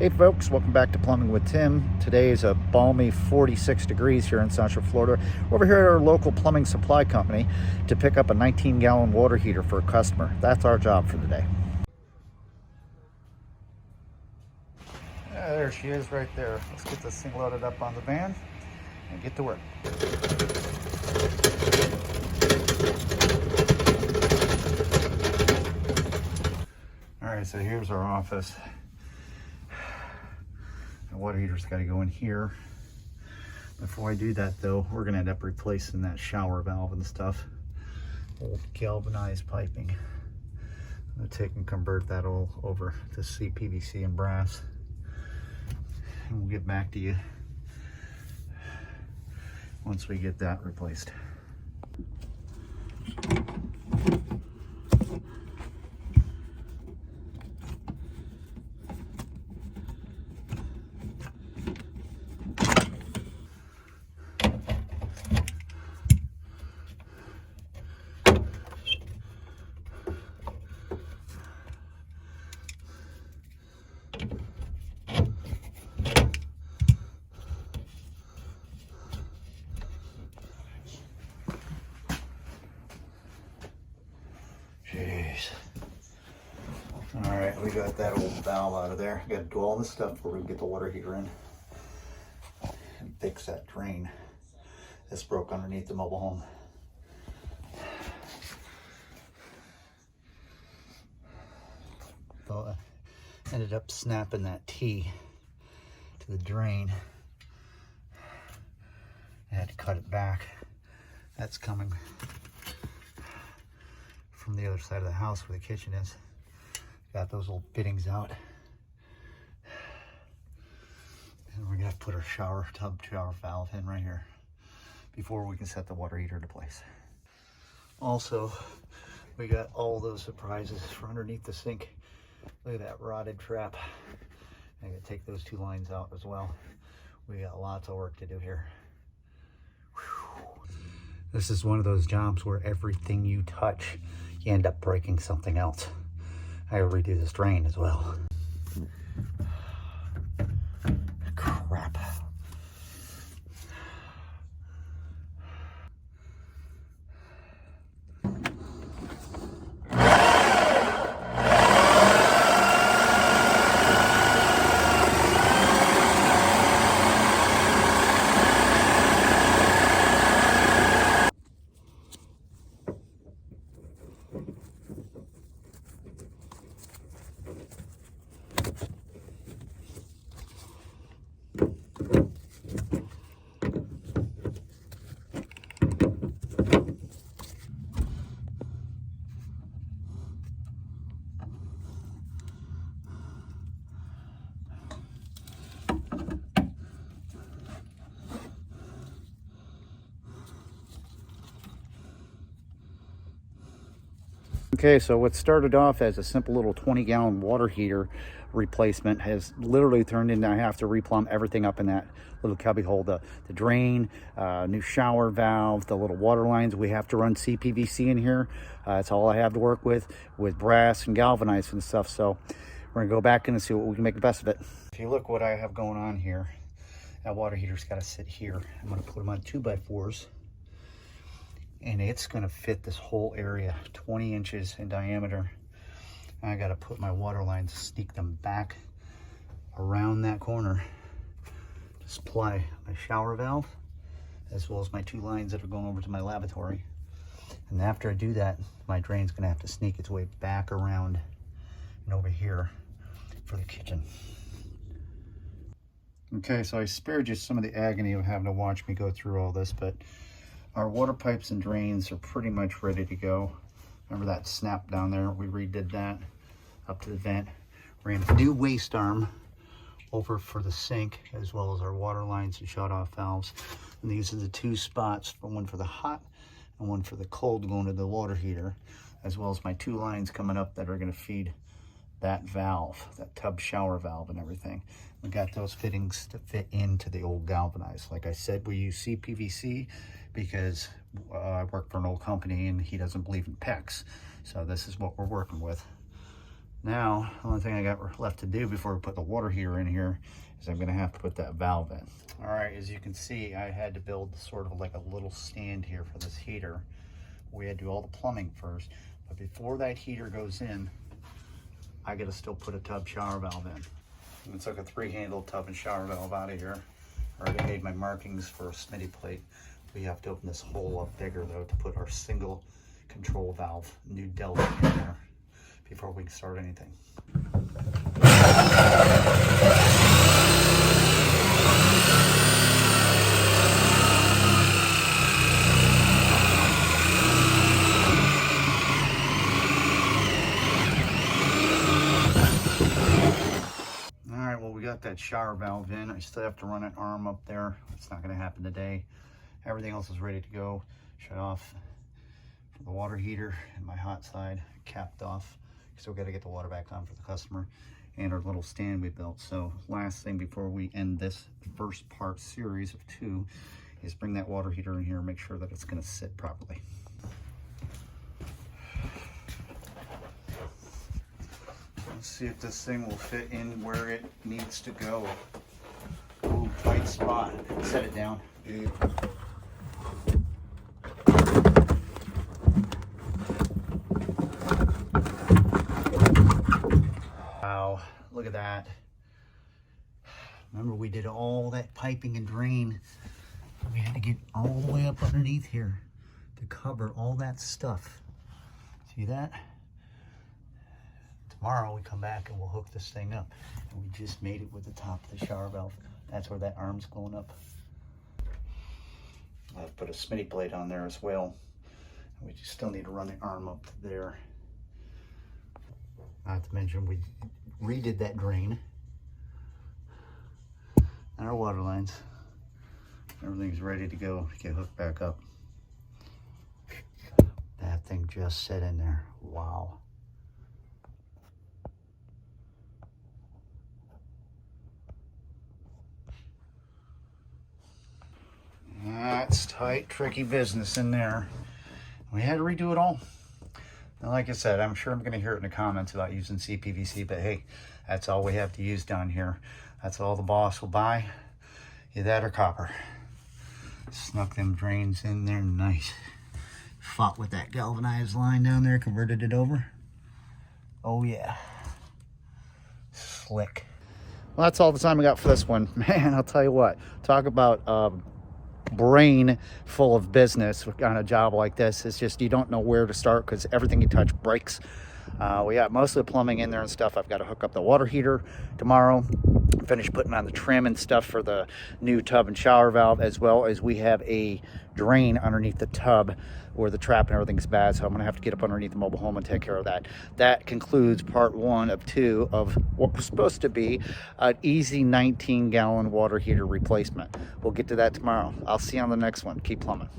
Hey folks, welcome back to Plumbing with Tim. Today is a balmy 46 degrees here in Central Florida. We're over here at our local plumbing supply company to pick up a 19-gallon water heater for a customer. That's our job for the day. There she is right there. Let's get this thing loaded up on the van and get to work. All right, so here's our office. The water heater's got to go in here. Before I do that though, we're gonna end up replacing that shower valve and stuff. Old galvanized piping. I'm gonna take and convert that all over to CPVC and brass. And we'll get back to you once we get that replaced. Jeez. All right, we got that old valve out of there. Got to do all this stuff before we can get the water heater in and fix that drain that's broke underneath the mobile home. So I ended up snapping that T to the drain. I had to cut it back. That's coming from the other side of the house where the kitchen is. Got those old fittings out. And we're gonna put our tub shower valve in right here before we can set the water heater into place. Also, we got all those surprises for underneath the sink. Look at that rotted trap. I gotta take those two lines out as well. We got lots of work to do here. Whew. This is one of those jobs where everything you touch, you end up breaking something else. I gotta redo this drain as well. Crap. Okay, so what started off as a simple little 20-gallon water heater replacement has literally turned into I have to replumb everything up in that little cubby hole. The drain, new shower valve, the little water lines. We have to run CPVC in here. That's all I have to work with brass and galvanized and stuff. So we're gonna go back in and see what we can make the best of it. If you look what I have going on here, that water heater's got to sit here. I'm gonna put them on 2x4s. And it's gonna fit this whole area, 20 inches in diameter. I gotta put my water lines, sneak them back around that corner to supply my shower valve, as well as my two lines that are going over to my lavatory. And after I do that, my drain's gonna have to sneak its way back around and over here for the kitchen. Okay, so I spared you some of the agony of having to watch me go through all this, but our water pipes and drains are pretty much ready to go. Remember that snap down there? We redid that up to the vent. Ran a new waste arm over for the sink, as well as our water lines and shut-off valves. And these are the two spots, one for the hot and one for the cold going to the water heater, as well as my two lines coming up that are gonna feed that valve, that tub shower valve and everything. We got those fittings to fit into the old galvanized. Like I said, we use CPVC because I work for an old company and he doesn't believe in PEX. So this is what we're working with. Now, the only thing I got left to do before we put the water heater in here is I'm gonna have to put that valve in. All right, as you can see, I had to build sort of like a little stand here for this heater. We had to do all the plumbing first, but before that heater goes in, I gotta still put a tub shower valve in. I took a 3-handle tub and shower valve out of here. I already made my markings for a Smitty plate. We have to open this hole up bigger though to put our single control valve, new delta in there before we can start anything. Alright, well, we got that shower valve in. I still have to run an arm up there. It's not going to happen today. Everything else is ready to go. Shut off the water heater and my hot side capped off. Still got to get the water back on for the customer and our little stand we built. So last thing before we end this first part series of 2 is bring that water heater in here and make sure that it's going to sit properly. Let's see if this thing will fit in where it needs to go. Ooh, tight spot. Set it down. Yeah. Wow, look at that. Remember, we did all that piping and drain. We had to get all the way up underneath here to cover all that stuff. See that? Tomorrow we come back and we'll hook this thing up. And we just made it with the top of the shower valve. That's where that arm's going up. I'll put a Smitty plate on there as well. We just still need to run the arm up to there. Not to mention we redid that drain and our water lines. Everything's ready to go to get hooked back up. That thing just set in there. Wow. That's tight, tricky business in there. We had to redo it all. And like I said, I'm sure I'm going to hear it in the comments about using CPVC, but hey, that's all we have to use down here. That's all the boss will buy. Either that or copper. Snuck them drains in there nice. Fought with that galvanized line down there, converted it over. Oh yeah. Slick. Well, that's all the time I got for this one. Man, I'll tell you what. Talk about brain full of business on a job like this. It's just you don't know where to start because everything you touch breaks. We got most of the plumbing in there and stuff. I've got to hook up the water heater tomorrow, finish putting on the trim and stuff for the new tub and shower valve, as well as we have a drain underneath the tub where the trap and everything's bad, so I'm gonna have to get up underneath the mobile home and take care of that. That concludes part 1 of 2 of what was supposed to be an easy 19-gallon water heater replacement. We'll get to that tomorrow. I'll see you on the next one. Keep plumbing.